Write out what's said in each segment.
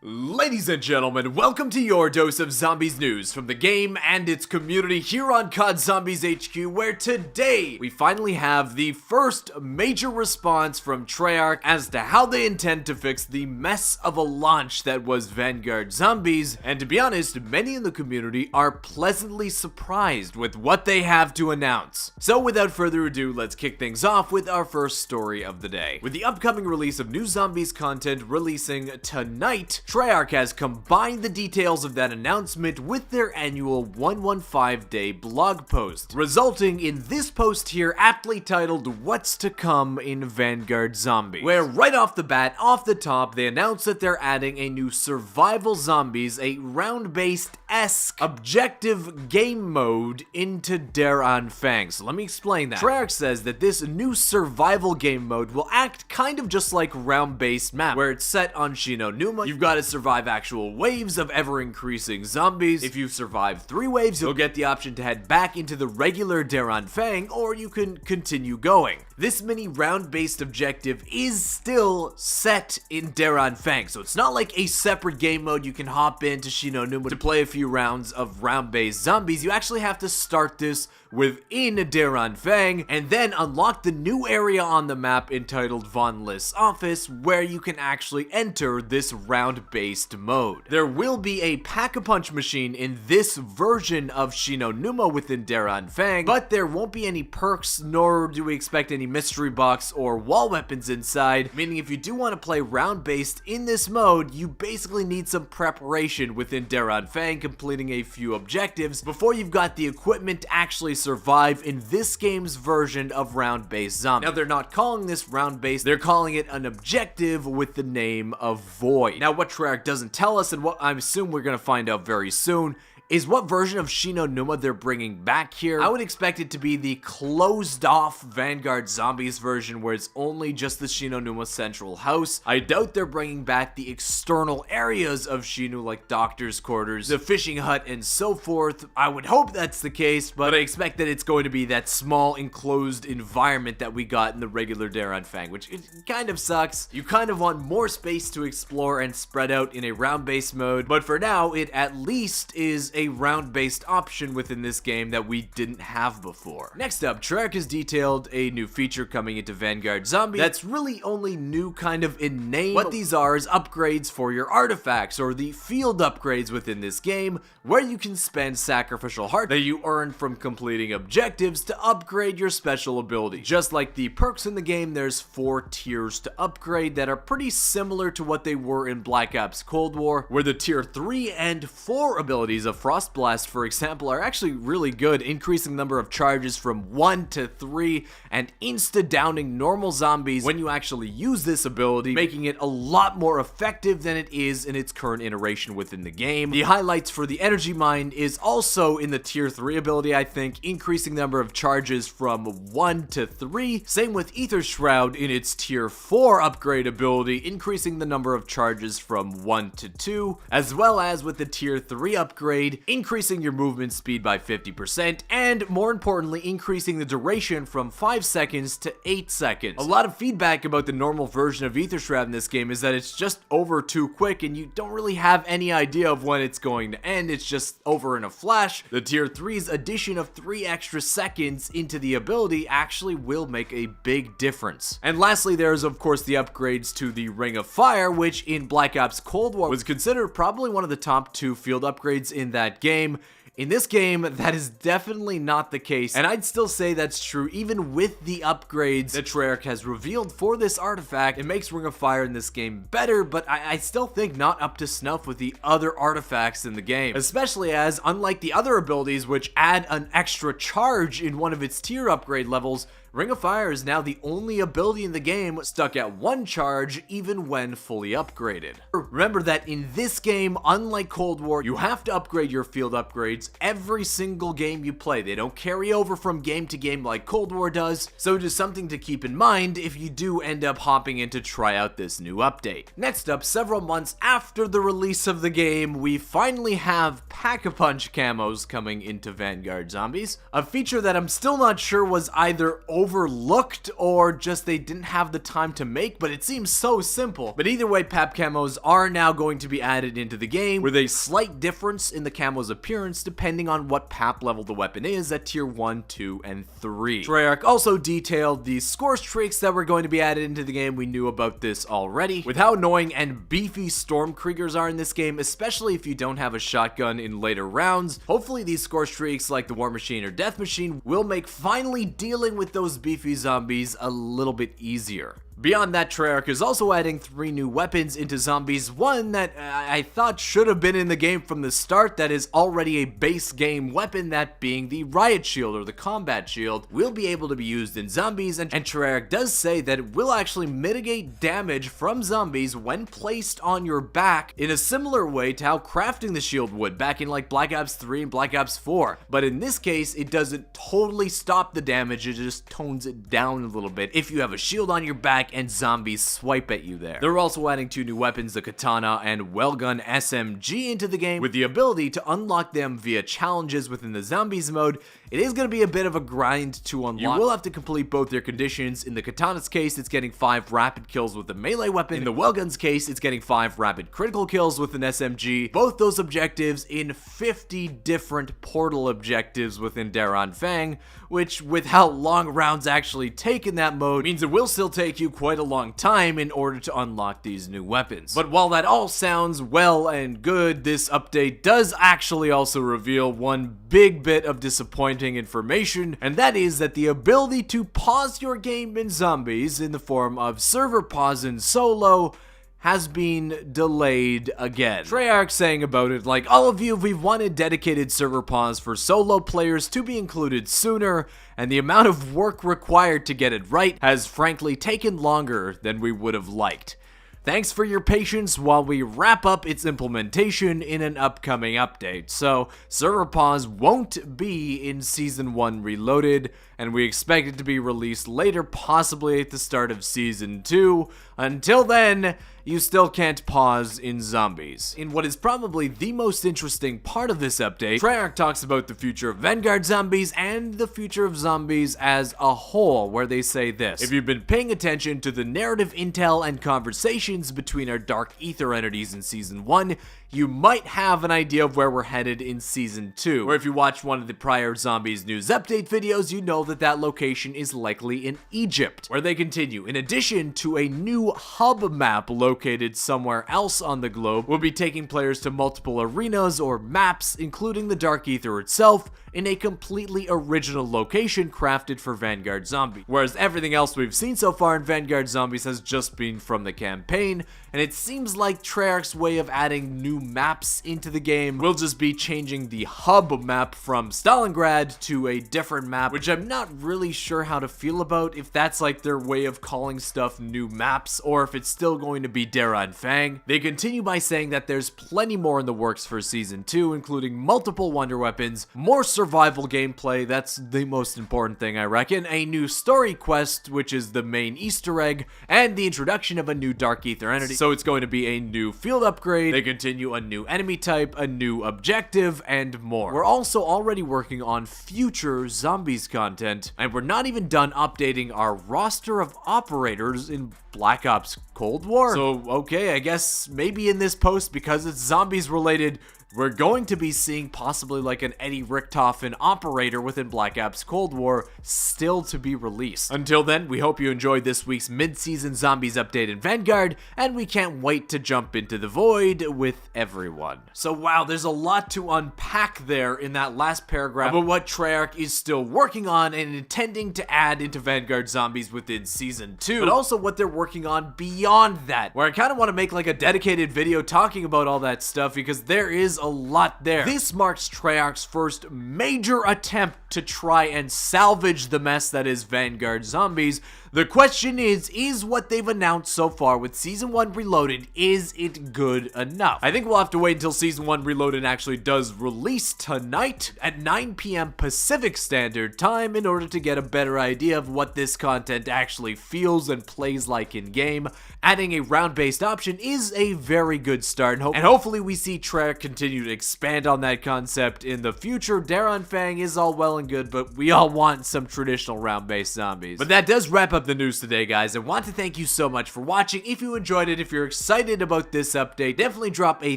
Ladies and gentlemen, welcome to your dose of zombies news from the game and its community here on COD Zombies HQ, where today we finally have the first major response from Treyarch as to how they intend to fix the mess of a launch that was Vanguard Zombies. And to be honest, many in the community are pleasantly surprised with what they have to announce. So without further ado, let's kick things off with our first story of the day. With the upcoming release of new zombies content releasing tonight, Treyarch has combined the details of that announcement with their annual 115-day blog post, resulting in this post here aptly titled "What's to Come in Vanguard Zombies," where right off the bat, off the top, they announce that they're adding a new survival zombies, a round-based-esque objective game mode into Der Anfang. So let me explain that. Treyarch says that this new survival game mode will act kind of just like round-based map, where it's set on Numa. You've got to survive actual waves of ever-increasing zombies. If you survive 3 waves, you'll get the option to head back into the regular Der Anfang, or you can continue going. This mini round-based objective is still set in Der Anfang, so it's not like a separate game mode you can hop into Numa to play a few rounds of round-based zombies. You actually have to start this within Der Anfang, and then unlock the new area on the map entitled Von List's Office, where you can actually enter this round-based mode. There will be a pack-a-punch machine in this version of Numa within Der Anfang, but there won't be any perks, nor do we expect any mystery box or wall weapons inside, meaning if you do want to play round-based in this mode, you basically need some preparation within Der Anfang, completing a few objectives before you've got the equipment to actually survive in this game's version of round-based zombies. Now, they're not calling this round-based, they're calling it an objective with the name of Void. Now, what Treyarch doesn't tell us, and what I assume we're going to find out very soon, is what version of Numa they're bringing back here. I would expect it to be the closed-off Vanguard Zombies version, where it's only just the Numa central house. I doubt they're bringing back the external areas of like doctor's quarters, the fishing hut, and so forth. I would hope that's the case, but I expect that it's going to be that small, enclosed environment that we got in the regular Der Anfang, which it kind of sucks. You kind of want more space to explore and spread out in a round-based mode, but for now, it at least is a round-based option within this game that we didn't have before. Next up, Treyarch has detailed a new feature coming into Vanguard Zombies that's really only new kind of in name. What these are is upgrades for your artifacts, or the field upgrades within this game, where you can spend sacrificial heart that you earn from completing objectives to upgrade your special ability. Just like the perks in the game, there's 4 tiers to upgrade that are pretty similar to what they were in Black Ops Cold War, where the tier 3 and 4 abilities of Frost Blast, for example, are actually really good, increasing the number of charges from 1 to 3 and insta-downing normal zombies when you actually use this ability, making it a lot more effective than it is in its current iteration within the game. The highlights for the Energy Mine is also in the tier 3 ability, I think, increasing the number of charges from 1 to 3. Same with Ether Shroud in its tier 4 upgrade ability, increasing the number of charges from 1 to 2, as well as with the tier 3 upgrade, increasing your movement speed by 50%, and more importantly, increasing the duration from 5 seconds to 8 seconds. A lot of feedback about the normal version of Ether Shroud in this game is that it's just over too quick, and you don't really have any idea of when it's going to end. It's just over in a flash. The tier 3's addition of 3 extra seconds into the ability actually will make a big difference. And lastly, there's of course the upgrades to the Ring of Fire, which in Black Ops Cold War was considered probably one of the top 2 field upgrades in that game. In this game, that is definitely not the case, and I'd still say that's true even with the upgrades that Treyarch has revealed for this artifact. It makes Ring of Fire in this game better, but I still think not up to snuff with the other artifacts in the game, especially as, unlike the other abilities which add an extra charge in one of its tier upgrade levels, Ring of Fire is now the only ability in the game stuck at 1 charge even when fully upgraded. Remember that in this game, unlike Cold War, you have to upgrade your field upgrades every single game you play. They don't carry over from game to game like Cold War does, so it is something to keep in mind if you do end up hopping in to try out this new update. Next up, several months after the release of the game, we finally have Pack-a-Punch camos coming into Vanguard Zombies, a feature that I'm still not sure was either overlooked or just they didn't have the time to make, but it seems so simple. But either way, pap camos are now going to be added into the game with a slight difference in the camo's appearance depending on what pap level the weapon is at tier 1, 2, and 3. Treyarch also detailed the score streaks that were going to be added into the game. We knew about this already. With how annoying and beefy Stormkriegers are in this game, especially if you don't have a shotgun in later rounds, hopefully these score streaks like the War Machine or Death Machine will make finally dealing with those beefy zombies a little bit easier. Beyond that, Treyarch is also adding 3 new weapons into Zombies. One that I thought should have been in the game from the start that is already a base game weapon, that being the Riot Shield or the Combat Shield, will be able to be used in Zombies, and Treyarch does say that it will actually mitigate damage from zombies when placed on your back in a similar way to how crafting the shield would back in like Black Ops 3 and Black Ops 4. But in this case, it doesn't totally stop the damage, it just tones it down a little bit if you have a shield on your back and zombies swipe at you there. They're also adding 2 new weapons, the Katana and Wellgun SMG, into the game with the ability to unlock them via challenges within the Zombies mode. It is going to be a bit of a grind to unlock. You will have to complete both their conditions. In the Katana's case, it's getting 5 rapid kills with a melee weapon. In the Wellgun's case, it's getting 5 rapid critical kills with an SMG. Both those objectives in 50 different portal objectives within Daron Fang, which with how long rounds actually take in that mode means it will still take you quite a long time in order to unlock these new weapons. But while that all sounds well and good, this update does actually also reveal one big bit of disappointing information, and that is that the ability to pause your game in Zombies in the form of server pause in solo has been delayed again. Treyarch saying about it, like, all of you, we've wanted dedicated server pause for solo players to be included sooner, and the amount of work required to get it right has frankly taken longer than we would have liked. Thanks for your patience while we wrap up its implementation in an upcoming update. So, server pause won't be in Season 1 Reloaded, and we expect it to be released later, possibly at the start of Season 2. Until then, you still can't pause in Zombies. In what is probably the most interesting part of this update, Treyarch talks about the future of Vanguard Zombies and the future of Zombies as a whole, where they say this: if you've been paying attention to the narrative intel and conversations between our Dark Ether entities in Season 1, you might have an idea of where we're headed in Season 2. Or if you watched one of the prior Zombies news update videos, you know that that location is likely in Egypt, where they continue. In addition to a new hub map located somewhere else on the globe, we'll be taking players to multiple arenas or maps, including the Dark Ether itself, in a completely original location crafted for Vanguard Zombies. Whereas everything else we've seen so far in Vanguard Zombies has just been from the campaign, and it seems like Treyarch's way of adding new maps into the game will just be changing the hub map from Stalingrad to a different map, which I'm not really sure how to feel about, if that's like their way of calling stuff new maps, or if it's still going to be Daron Fang. They continue by saying that there's plenty more in the works for Season 2, including multiple wonder weapons, more survival gameplay, that's the most important thing I reckon, a new story quest, which is the main Easter egg, and the introduction of a new Dark Ether entity. So it's going to be a new field upgrade, they continue a new enemy type, a new objective, and more. We're also already working on future Zombies content, and we're not even done updating our roster of operators in Black Ops Cold War. So, okay, I guess maybe in this post, because it's Zombies related, we're going to be seeing possibly like an Eddie Richtofen operator within Black Ops Cold War still to be released. Until then, we hope you enjoyed this week's mid-season Zombies update in Vanguard, and we can't wait to jump into the void with everyone. So wow, there's a lot to unpack there in that last paragraph about what Treyarch is still working on and intending to add into Vanguard Zombies within Season 2, but also what they're working on beyond that, where I kind of want to make like a dedicated video talking about all that stuff, because there is a lot there. This marks Treyarch's first major attempt to try and salvage the mess that is Vanguard Zombies, The question is what they've announced so far with Season 1 Reloaded, is it good enough? I think we'll have to wait until Season 1 Reloaded actually does release tonight at 9 p.m. Pacific Standard Time in order to get a better idea of what this content actually feels and plays like in-game. Adding a round-based option is a very good start, and hopefully we see Treyarch continue to expand on that concept in the future. Daron Fang is all well and good, but we all want some traditional round-based zombies. But that does wrap up the news today, guys. I want to thank you so much for watching. If you enjoyed it, if you're excited about this update, definitely drop a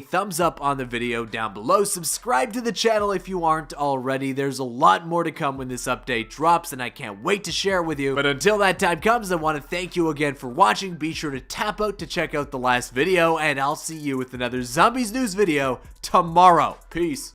thumbs up on the video down below. Subscribe to the channel if you aren't already. There's a lot more to come when this update drops, and I can't wait to share with you. But until that time comes, I want to thank you again for watching. Be sure to tap out to check out the last video, and I'll see you with another Zombies news video tomorrow. Peace.